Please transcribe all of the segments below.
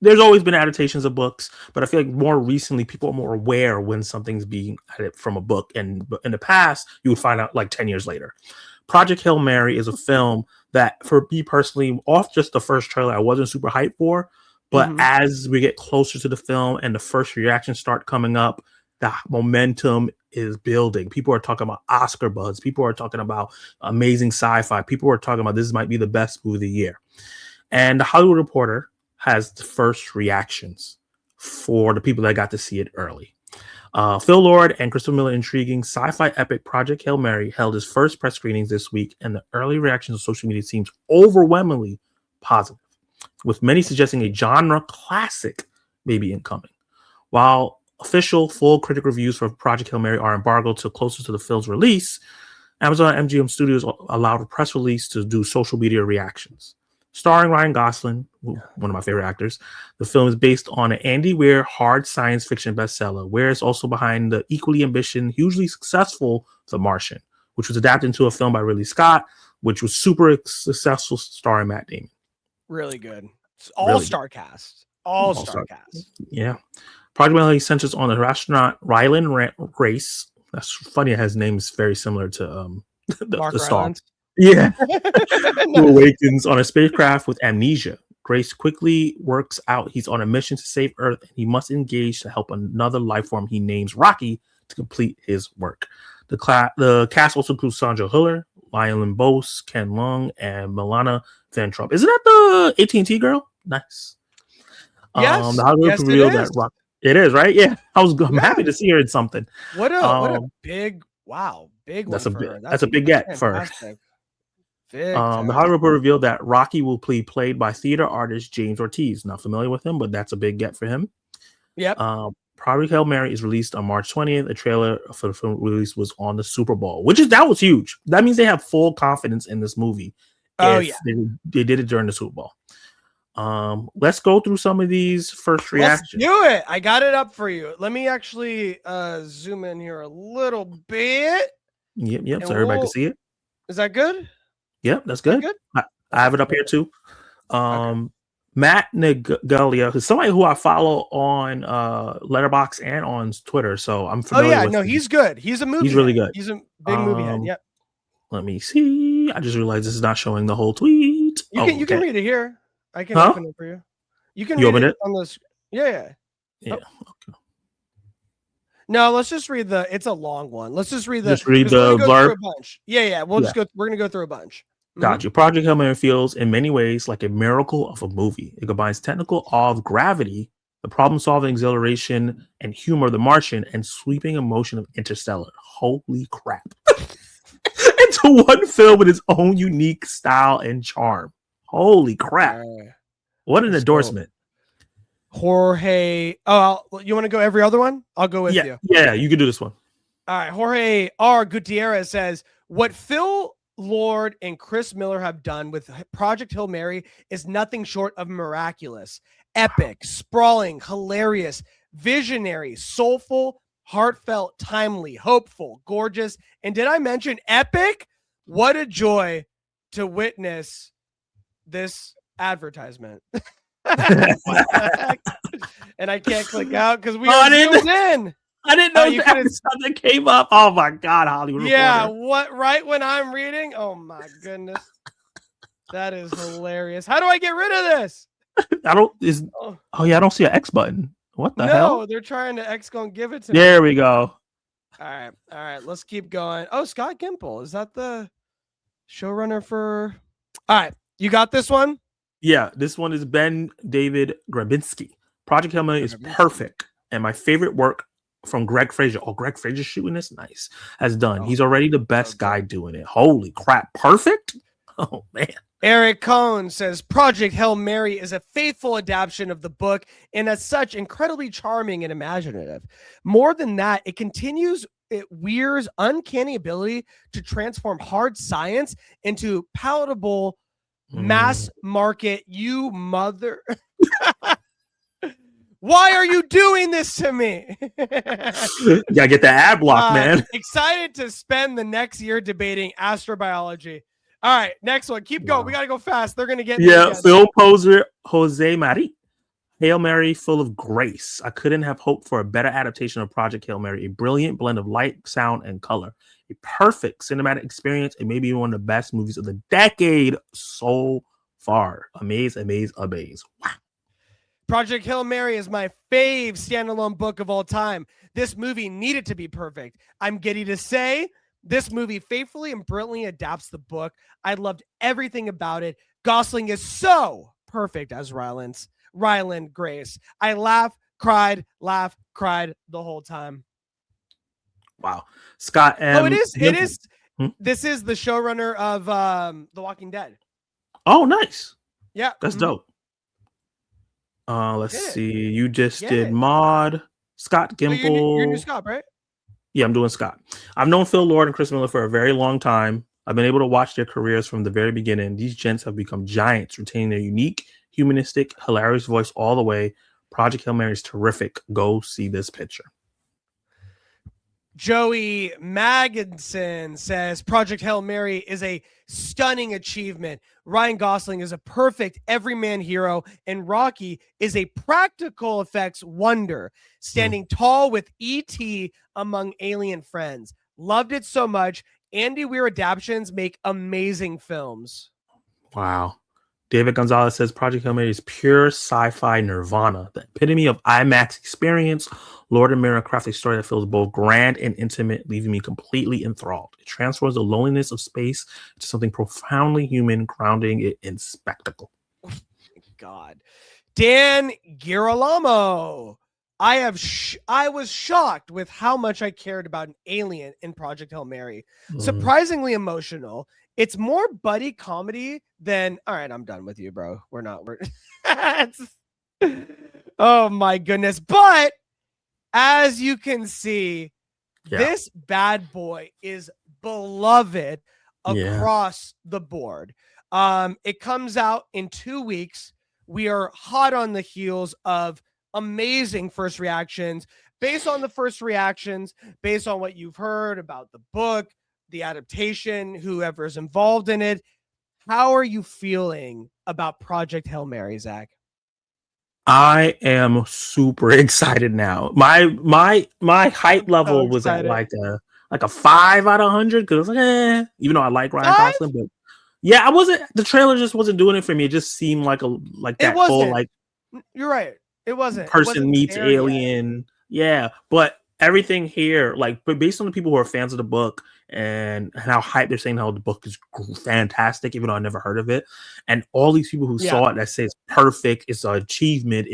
there's always been adaptations of books, but I feel like more recently people are more aware when something's being adapted from a book. And in the past, you would find out like 10 years later. Project Hail Mary is a film that, for me personally, off just the first trailer, I wasn't super hyped for. But as we get closer to the film and the first reactions start coming up, the momentum is building. People are talking about Oscar buzz. People are talking about amazing sci-fi. People are talking about this might be the best movie of the year. And the Hollywood Reporter has the first reactions for the people that got to see it early. Phil Lord and Christopher Miller intriguing sci-fi epic Project Hail Mary held his first press screenings this week, and the early reactions on social media seems overwhelmingly positive, with many suggesting a genre classic may be incoming. While official full critic reviews for Project Hail Mary are embargoed till closer to the film's release, Amazon and MGM Studios allowed a press release to do social media reactions. Starring Ryan Gosling, one of my favorite actors, the film is based on an Andy Weir hard science fiction bestseller. Weir is also behind the equally ambitious, hugely successful The Martian, which was adapted into a film by Ridley Scott, which was super successful, starring Matt Damon. Really good. It's all-star cast. All-star cast. Yeah. Project Melody centers on the astronaut Rylan Grace. That's funny. His name is very similar to the star. Yeah. Who awakens on a spacecraft with amnesia. Grace quickly works out he's on a mission to save Earth, and he must engage to help another life form he names Rocky to complete his work. The cast also includes Sandra Hüller, Lionel Bose, Ken Leung, and Milana Van Trump. Isn't that the AT&T girl? Nice. Yes, revealed that Rock. It is, right? Yeah. I'm happy to see her in something. What a big that's one. That's a big get for her. The Hollywood Reporter revealed that Rocky will be played by theater artist James Ortiz. Not familiar with him, but that's a big get for him. Yep. Project Hail Mary is released on March 20th. The trailer for the film release was on the Super Bowl, that was huge. That means they have full confidence in this movie. They did it during the Super Bowl. Let's go through some of these first reactions. Let's do it. I got it up for you. Let me actually zoom in here a little bit. Yep. So everybody can see it. Is that good? Yep, that's good. I have it up here too. Matt Nagalia, who's somebody who I follow on Letterboxd and on Twitter, so I'm familiar with him. He's good. He's a movie. He's really good. He's a big movie head. Yep. Let me see. I just realized this is not showing the whole tweet. You can read it here. I can open it for you. You can read it on this. Yeah. Okay. No, let's just read it's a long one. Let's just read the blurb. Yeah. We're gonna go through a bunch. Got you. Project Hail Mary feels in many ways like a miracle of a movie. It combines technical awe of gravity, the problem-solving exhilaration and humor of The Martian, and sweeping emotion of Interstellar. Holy crap. Into one film with its own unique style and charm. Holy crap. What an endorsement. Jorge. Oh, you want to go every other one? I'll go with you. Yeah, you can do this one. All right. Jorge R. Gutierrez says, what Phil Lord and Chris Miller have done with Project Hail Mary is nothing short of miraculous, epic, sprawling, hilarious, visionary, soulful, heartfelt, timely, hopeful, gorgeous, and did I mention epic? What a joy to witness this advertisement. And I can't click out because we are zoomed in. I didn't know that came up. Oh my God, Hollywood Reporter. Yeah, right when I'm reading? Oh my goodness. That is hilarious. How do I get rid of this? I don't see an X button. What the hell? No, they're trying to X gonna give it to me. There we go. All right, let's keep going. Oh, Scott Gimple. Is that the showrunner for? All right, you got this one? Yeah, this one is Ben David Grabinski. Project Hail Mary is perfect and my favorite work from Greg Fraser. Oh, Greg Fraser shooting this? Nice. Has done. He's already the best guy doing it. Holy crap. Perfect? Oh, man. Eric Cohn says Project Hail Mary is a faithful adaptation of the book and as such incredibly charming and imaginative. More than that, it continues Weir's uncanny ability to transform hard science into palatable mass market. You mother... Why are you doing this to me? Gotta get the ad block, man. Excited to spend the next year debating astrobiology. All right, next one. Keep going. We got to go fast. They're going to get Phil Poser, Jose Mari Hail Mary, full of grace. I couldn't have hoped for a better adaptation of Project Hail Mary. A brilliant blend of light, sound, and color. A perfect cinematic experience, and maybe one of the best movies of the decade so far. Amaze, amaze, amaze. Wow. Project Hail Mary is my fave standalone book of all time. This movie needed to be perfect. I'm giddy to say this movie faithfully and brilliantly adapts the book. I loved everything about it. Gosling is so perfect as Ryland Grace. I cried the whole time. Wow. Scott M. Oh, it is. Hmm? This is the showrunner of The Walking Dead. Oh, nice. Yeah. That's dope. Let's see. You just Get did it. Maud. Scott Oh, Gimple. you're new Scott, right? Yeah, I'm doing Scott. I've known Phil Lord and Chris Miller for a very long time. I've been able to watch their careers from the very beginning. These gents have become giants, retaining their unique, humanistic, hilarious voice all the way. Project Hail Mary is terrific. Go see this picture. Joey Magginson says Project Hail Mary is a stunning achievement. Ryan Gosling is a perfect everyman hero, and Rocky is a practical effects wonder, standing tall with E.T. among alien friends. Loved it so much. Andy Weir adaptations make amazing films. Wow. David Gonzalez says Project Hail Mary is pure sci-fi nirvana, the epitome of IMAX experience. Lord and Mira craft a story that feels both grand and intimate, leaving me completely enthralled. It transforms the loneliness of space to something profoundly human, grounding it in spectacle. God. Dan Girolamo. I was shocked with how much I cared about an alien in Project Hail Mary. Surprisingly emotional. It's more buddy comedy than. All right, I'm done with you, bro. We're oh my goodness. But as you can see, this bad boy is beloved across the board. It comes out in 2 weeks. We are hot on the heels of amazing first reactions. Based on the first reactions, based on what you've heard about the book, the adaptation, whoever's involved in it, how are you feeling about Project Hail Mary, Zach? I am super excited now. My hype level was at like a 5 out of 100 because even though I like Ryan Gosling, but I wasn't. The trailer just wasn't doing it for me. It just seemed like that whole like. You're right. It wasn't. Person meets alien. Yeah, but everything here, but based on the people who are fans of the book and how hype they're saying how the book is fantastic, even though I never heard of it, and all these people who saw it that say it's perfect, it's an achievement.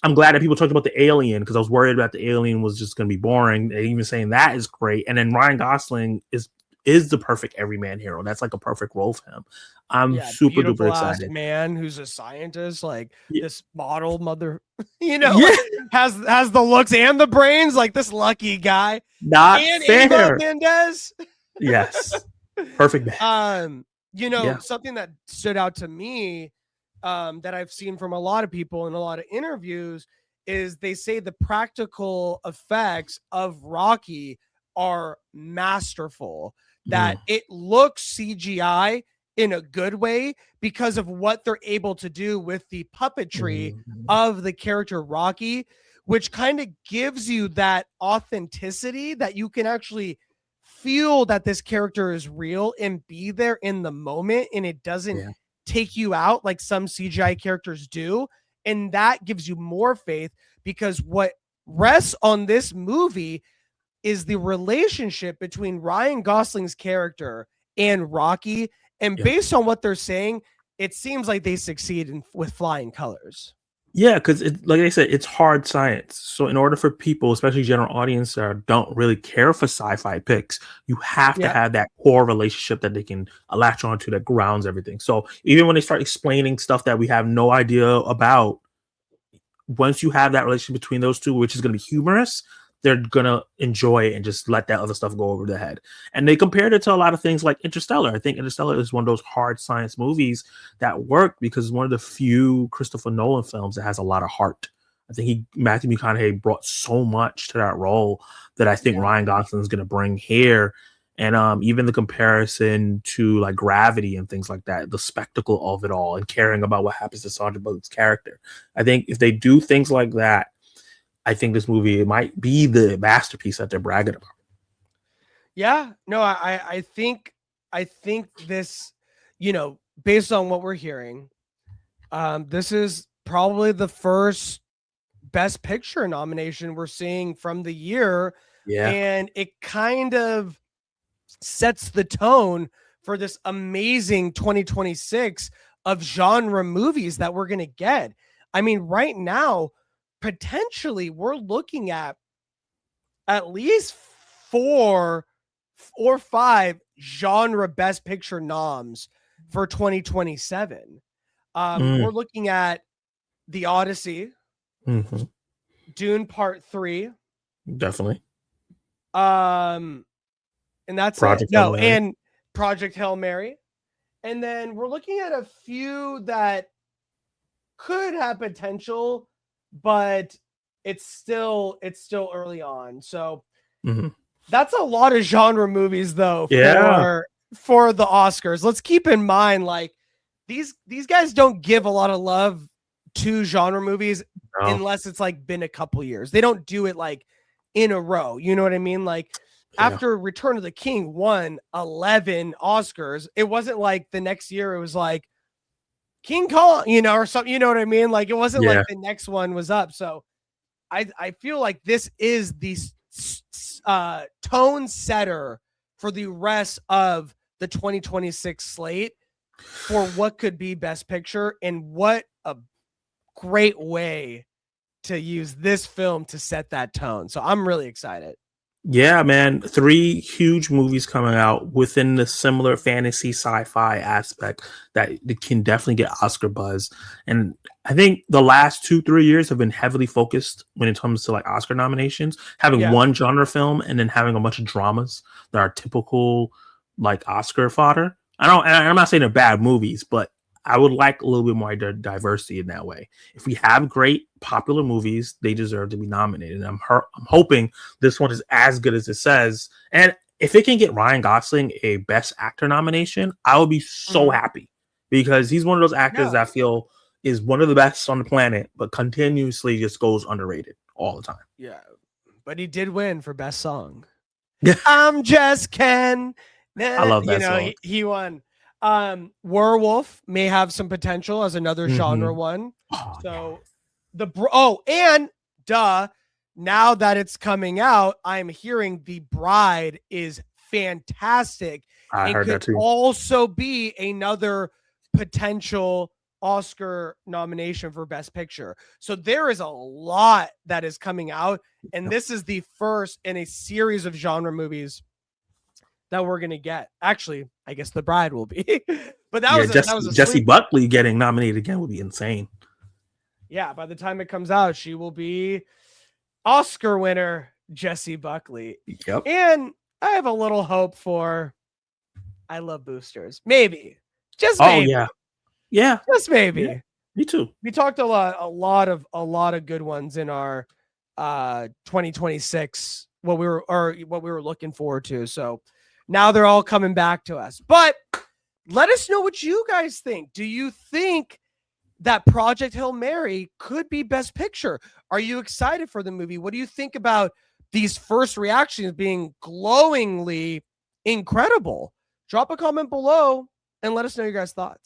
I'm glad that people talked about the alien because I was worried about the alien was just going to be boring. And even saying that is great, and then Ryan Gosling is the perfect everyman hero. That's like a perfect role for him. I'm super duper excited. Man who's a scientist, this model mother, has the looks and the brains, like this lucky guy. Not and fair. Mendez. Yes, perfect. Something that stood out to me, that I've seen from a lot of people in a lot of interviews, is they say the practical effects of Rocky are masterful. That it looks CGI in a good way because of what they're able to do with the puppetry of the character Rocky, which kind of gives you that authenticity that you can actually feel that this character is real and be there in the moment, and it doesn't take you out like some CGI characters do. And that gives you more faith, because what rests on this movie is the relationship between Ryan Gosling's character and Rocky. And based on what they're saying, it seems like they succeed with flying colors. Yeah, because like I said, it's hard science. So in order for people, especially general audience that don't really care for sci-fi picks, you have to have that core relationship that they can latch onto that grounds everything. So even when they start explaining stuff that we have no idea about, once you have that relationship between those two, which is going to be humorous, they're gonna enjoy it and just let that other stuff go over their head. And they compared it to a lot of things like Interstellar. I think Interstellar is one of those hard science movies that work because it's one of the few Christopher Nolan films that has a lot of heart. I think Matthew McConaughey brought so much to that role that I think Ryan Gosling is going to bring here. And even the comparison to like Gravity and things like that, the spectacle of it all, and caring about what happens to Sandra Bullock's character. I think if they do things like that, I think this movie might be the masterpiece that they're bragging about. Yeah, no, I think this, based on what we're hearing, this is probably the first Best Picture nomination we're seeing from the year, Yeah. and it kind of sets the tone for this amazing 2026 of genre movies that we're going to get. I mean, right now, potentially we're looking at least 4 or 5 genre Best Picture noms for 2027. We're looking at The Odyssey, Dune Part 3, definitely, and that's Project it. No, Hail Mary. and Project Hail Mary, and then we're looking at a few that could have potential, but it's still early on. So that's a lot of genre movies, though. Yeah. For the Oscars, let's keep in mind, like, these guys don't give a lot of love to genre movies unless it's like been a couple years. They don't do it like in a row. You know what I mean? Like after Return of the King won 11 Oscars, it wasn't like the next year it was like King Kong, or something. You know what I mean? Like it wasn't like the next one was up. So I feel like this is the tone setter for the rest of the 2026 slate for what could be Best Picture, and what a great way to use this film to set that tone. So I'm really excited. Yeah, man. 3 huge movies coming out within the similar fantasy sci-fi aspect that can definitely get Oscar buzz. And I think the last 2-3 years have been heavily focused when it comes to like Oscar nominations, having one genre film and then having a bunch of dramas that are typical like Oscar fodder. I'm not saying they're bad movies, but I would like a little bit more diversity in that way. If we have great popular movies, they deserve to be nominated. And I'm hoping this one is as good as it says. And if it can get Ryan Gosling a Best Actor nomination, I will be so happy, because he's one of those actors that I feel is one of the best on the planet, but continuously just goes underrated all the time. Yeah, but he did win for Best Song. I'm just Ken. I love that song. He won. Werewolf may have some potential as another genre one. And now that it's coming out, I'm hearing The Bride is fantastic. I heard that too. Also be another potential Oscar nomination for Best Picture. So there is a lot that is coming out, and this is the first in a series of genre movies that we're gonna get. Actually, I guess The Bride will be, but that was Jessie Buckley getting nominated again would be insane. Yeah, by the time it comes out, she will be Oscar winner Jessie Buckley. Yep. And I have a little hope for I Love Boosters. Maybe. Just maybe. Oh yeah. Just maybe. Yeah, me too. We talked a lot of good ones in our 2026, what we were looking forward to. So now they're all coming back to us. But let us know what you guys think. Do you think that Project Hail Mary could be Best Picture? Are you excited for the movie? What do you think about these first reactions being glowingly incredible? Drop a comment below and let us know your guys' thoughts.